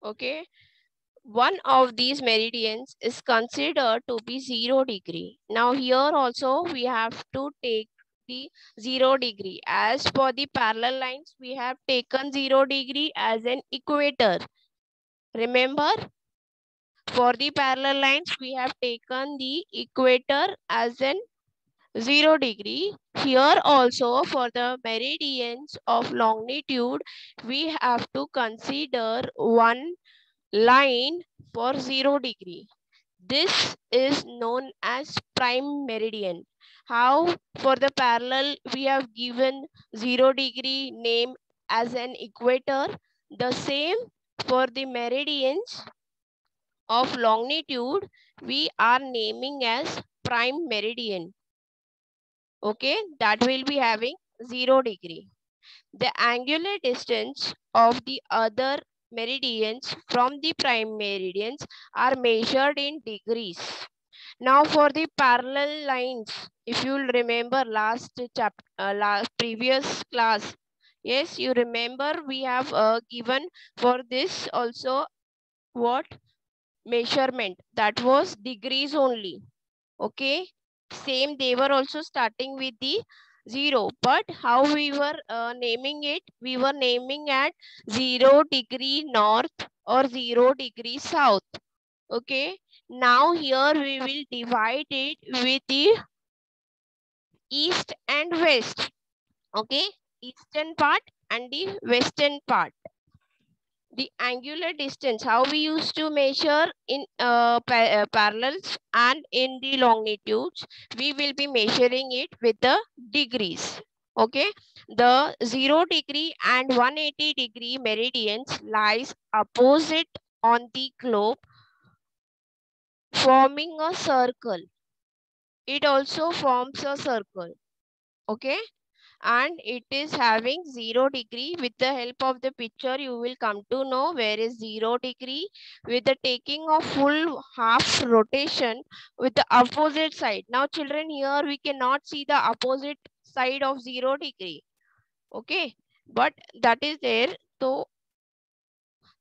Okay, one of these meridians is considered to be 0 degree. Now here also we have to take the 0 degree. As for the parallel lines, we have taken 0 degree as an equator. Remember, for the parallel lines, we have taken the equator as an 0 degree. Here also for the meridians of longitude, we have to consider one line for 0 degree. This is known as prime meridian. How for the parallel we have given 0 degree name as an equator. The same for the meridians of longitude we are naming as prime meridian. Okay, that will be having 0 degree. The angular distance of the other meridians from the prime meridians are measured in degrees. Now for the parallel lines, if you remember last previous class, yes, you remember we have given for this also what measurement, that was degrees only. Okay, same, they were also starting with the 0, but how we were naming it, we were naming at 0 degree north or 0 degree south. Okay, now here we will divide it with the east and west. Okay, eastern part and the western part. The angular distance, how we used to measure in parallels and in the longitudes, we will be measuring it with the degrees. Okay, the 0 degree and 180 degree meridians lies opposite on the globe, forming a circle. It also forms a circle. Okay, and it is having 0 degree. With the help of the picture, you will come to know where is 0 degree. With the taking of full half rotation with the opposite side. Now children, here we cannot see the opposite side of 0 degree. Okay, but that is there. So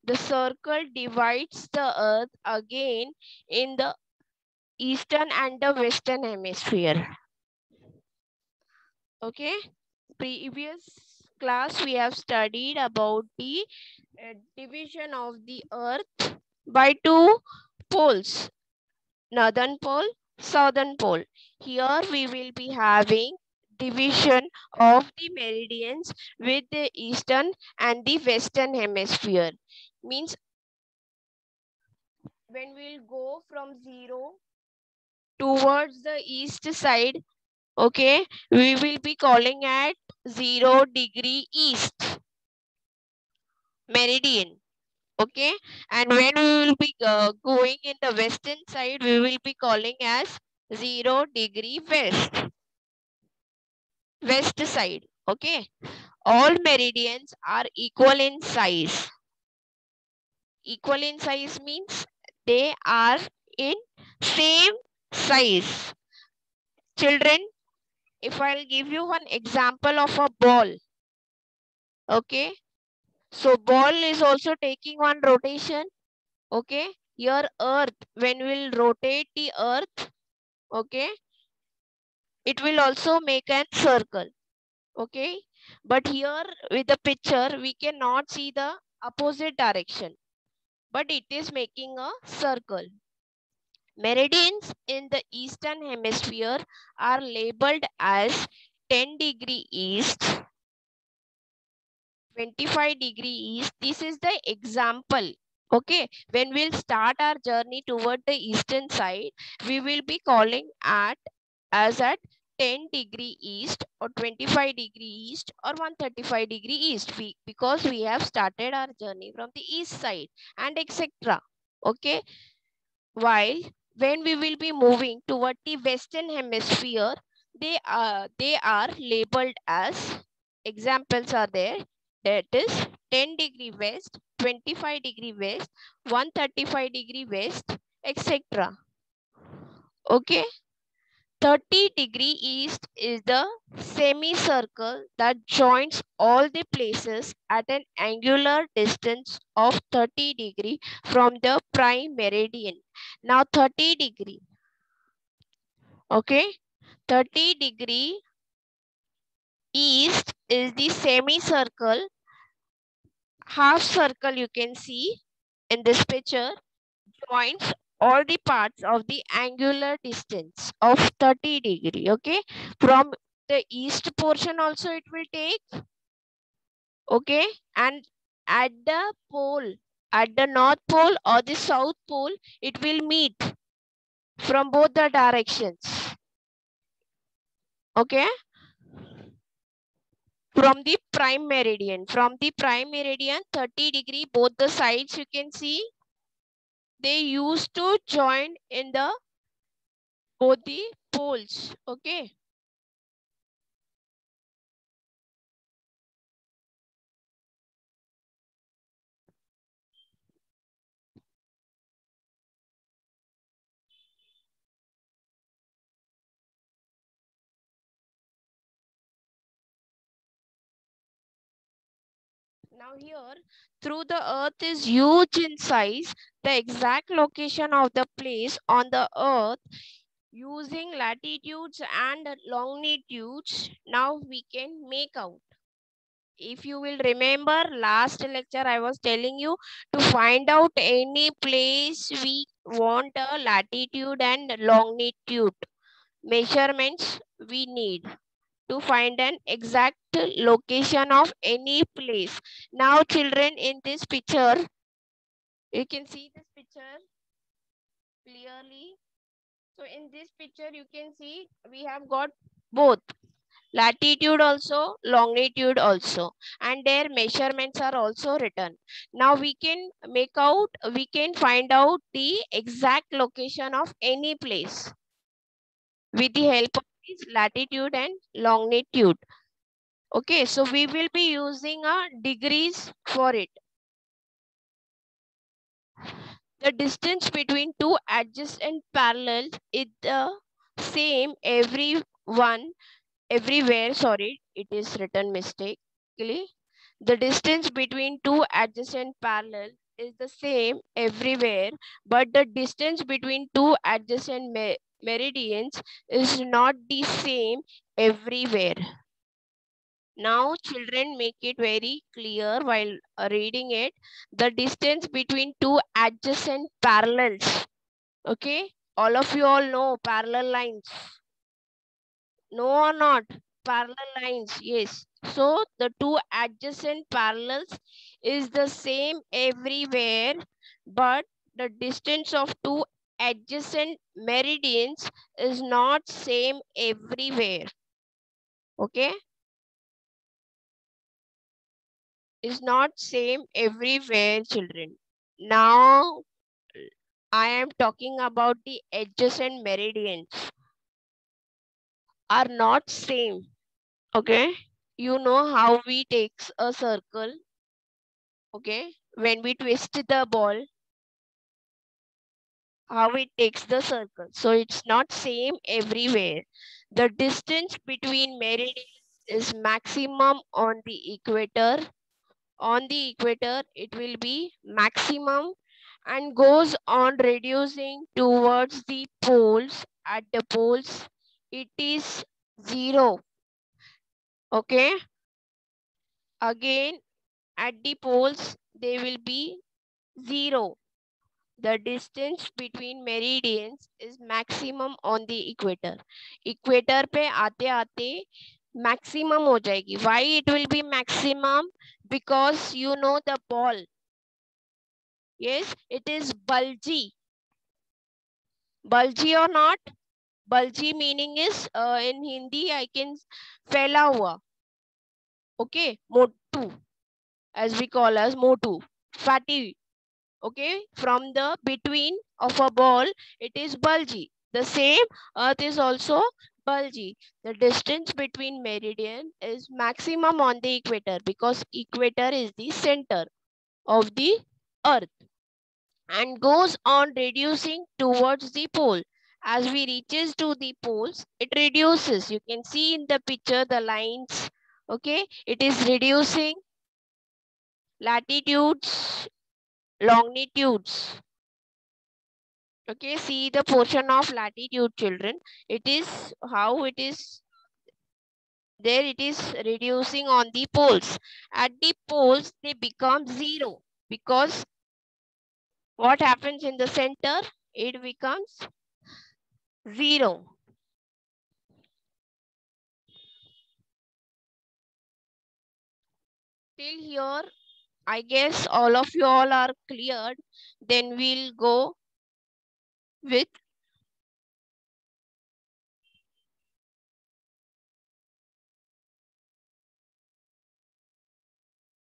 the circle divides the earth again in the eastern and the western hemisphere. Okay, previous class we have studied about the division of the earth by two poles, northern pole, southern pole. Here we will be having division of the meridians with the eastern and the western hemisphere. Means when we'll go from 0 towards the east side, okay, we will be calling at 0 degree east meridian. Okay, and when we will be going in the western side, we will be calling as 0 degree west side. Okay, all meridians are equal in size. Equal in size means they are in same size. Children, if I'll give you one example of a ball, okay, so ball is also taking one rotation. Okay, here earth, when we'll rotate the earth, okay, it will also make a circle. Okay, but here with the picture we cannot see the opposite direction, but it is making a circle. Meridians in the eastern hemisphere are labeled as 10 degree east, 25 degree east. This is the example. Okay, when we'll start our journey toward the eastern side, we will be calling as at 10 degree east or 25 degree east or 135 degree east, because we have started our journey from the east side and etc. Okay, while when we will be moving toward the western hemisphere, they are labeled as, examples are there, that is 10 degree west, 25 degree west, 135 degree west, etc. Okay, 30° east is the semicircle that joins all the places at an angular distance of 30° from the prime meridian. Now 30°, okay, 30° east is the semicircle, half circle you can see in this picture, joins all the parts of the angular distance of 30°, okay. From the east portion also it will take, okay, and at the pole, at the north pole or the south pole, it will meet from both the directions, okay. From the prime meridian, 30°, both the sides you can see, they used to join in the both the poles, okay. Now here, through the earth is huge in size, the exact location of the place on the earth using latitudes and longitudes, now we can make out. If you will remember last lecture, I was telling you to find out any place we want a latitude and longitude measurements we need to find an exact location of any place. Now children, in this picture, you can see this picture clearly. So in this picture, you can see we have got both latitude also, longitude also, and their measurements are also written. Now we can find out the exact location of any place with the help of this latitude and longitude. Okay, so we will be using degrees for it. The distance between two adjacent parallels is the same everywhere. Sorry, it is written mistakenly. The distance between two adjacent parallels is the same everywhere, but the distance between two adjacent meridians is not the same everywhere. Now children, make it very clear while reading it. The distance between two adjacent parallels. Okay. All of you all know parallel lines. No or not? Parallel lines. Yes. So the two adjacent parallels is the same everywhere, but the distance of two adjacent meridians is not same everywhere. Okay. Is not same everywhere, children. Now I am talking about the adjacent meridians are not same. Okay. You know how we takes a circle. Okay. When we twist the ball, how it takes the circle. So it's not same everywhere. The distance between meridians is maximum on the equator. On the equator, it will be maximum and goes on reducing towards the poles. At the poles, it is 0. Okay. Again, at the poles, they will be 0. The distance between meridians is maximum on the equator. Equator पे आते आते maximum हो जाएगी. Why it will be maximum? Because you know the ball. Yes, it is bulgy. Bulgy or not? Bulgy meaning is in Hindi I can फैला हुआ. Okay, motu, as we call as motu, fatty. Okay, from the between of a ball, it is bulgy. The same earth is also bulgy. The distance between meridian is maximum on the equator because equator is the center of the earth and goes on reducing towards the pole. As we reaches to the poles, it reduces. You can see in the picture the lines. Okay, it is reducing latitudes, longitudes. Okay, see the portion of latitude, children. It is how it is there. It is reducing on the poles. At the poles, they become zero because what happens in the center? It becomes zero. Till here, I guess all of you all are cleared. Then we'll go with